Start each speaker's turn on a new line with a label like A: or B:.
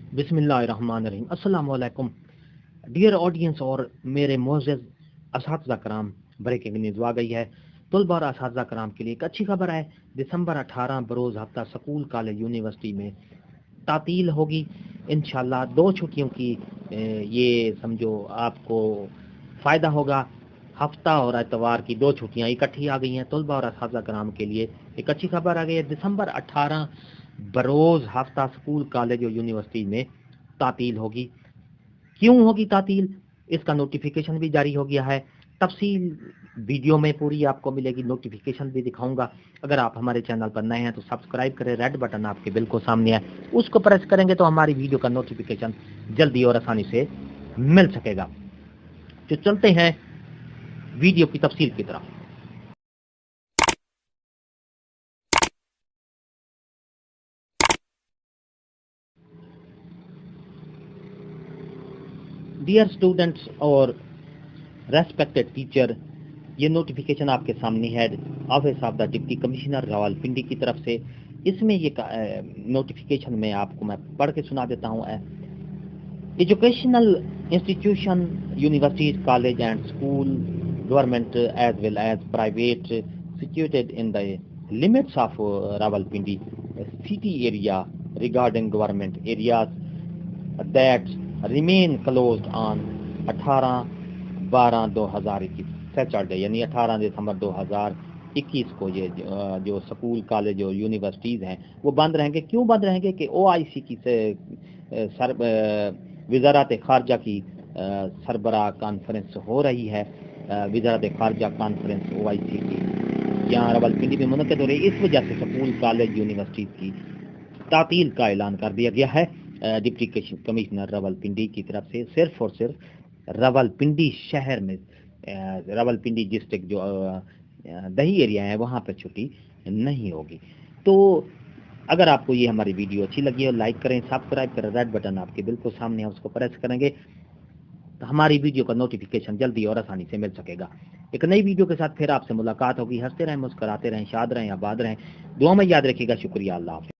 A: बिस्मिल्लाहिर्रहमानिर्रहीम। अस्सलाम वालेकुम डियर ऑडियंस और मेरे मोअज़्ज़ज़ असातिज़ा कराम, ब्रेकिंग न्यूज़ आ गई है। तलबा और असातिज़ा कराम के लिए एक अच्छी खबर है। दिसंबर 18 बरोज़ हफ्ता स्कूल, कॉलेज, यूनिवर्सिटी में तातील होगी इंशाल्लाह। 2 छुट्टियों की ये समझो आपको फ़ायदा होगा। हफ्ता और एतवार की 2 छुट्टियाँ इकट्ठी आ गई हैं। तलबा और असातिज़ा कराम के लिए एक अच्छी खबर आ गई है। दिसंबर 18 बरोज़ हफ्ता स्कूल, कॉलेज और यूनिवर्सिटी में तातील होगी। क्यों होगी तातील, इसका नोटिफिकेशन भी जारी हो गया है। तफसील वीडियो में पूरी आपको मिलेगी, नोटिफिकेशन भी दिखाऊंगा। अगर आप हमारे चैनल पर नए हैं तो सब्सक्राइब करें, रेड बटन आपके बिल्कुल सामने है, उसको प्रेस करेंगे तो हमारी वीडियो का नोटिफिकेशन जल्दी और आसानी से मिल सकेगा। तो चलते हैं वीडियो की तफसील की तरफ। डियर स्टूडेंट्स और रेस्पेक्टेड टीचर, ये नोटिफिकेशन आपके सामने है office of the deputy commissioner Rawalpindi की तरफ से। इसमें ये नोटिफिकेशन में आपको मैं पढ़ के सुना देता हूँ। Educational institution, universities, college and school, government as well as private, situated in the limits of Rawalpindi city area regarding government areas that remain closed on 18/12/2021 Saturday यानी 18 दिसंबर 2021 को ये जो स्कूल, कॉलेज और यूनिवर्सिटीज़ हैं वो बंद रहेंगे। क्यों बंद रहेंगे कि OIC की वजारत खारजा की सरबराह कॉन्फ्रेंस हो रही है। वजारत खारजा कॉन्फ्रेंस OIC की यहाँ रावलपिंडी में मुनक़िद हो रही है। इस वजह से स्कूल, कॉलेज, यूनिवर्सिटीज़ की तातील का ऐलान कर दिया गया है डिप्टी कमिश्नर रावलपिंडी की तरफ से। सिर्फ और सिर्फ रावलपिंडी शहर में, रावलपिंडी डिस्ट्रिक्ट जो दही एरिया है वहाँ पर छुट्टी नहीं होगी। तो अगर आपको ये हमारी वीडियो अच्छी लगी है, लाइक करें, सब्सक्राइब करें, रेड बटन आपके बिल्कुल सामने है, उसको प्रेस करेंगे तो हमारी वीडियो का नोटिफिकेशन जल्दी और आसानी से मिल सकेगा। एक नई वीडियो के साथ फिर आपसे मुलाकात होगी। हंसते रहें, मुस्कुराते रहें, शाद रहें, आबाद रहें, दुआ में याद रखिएगा। शुक्रिया, अल्लाह हाफ़िज़।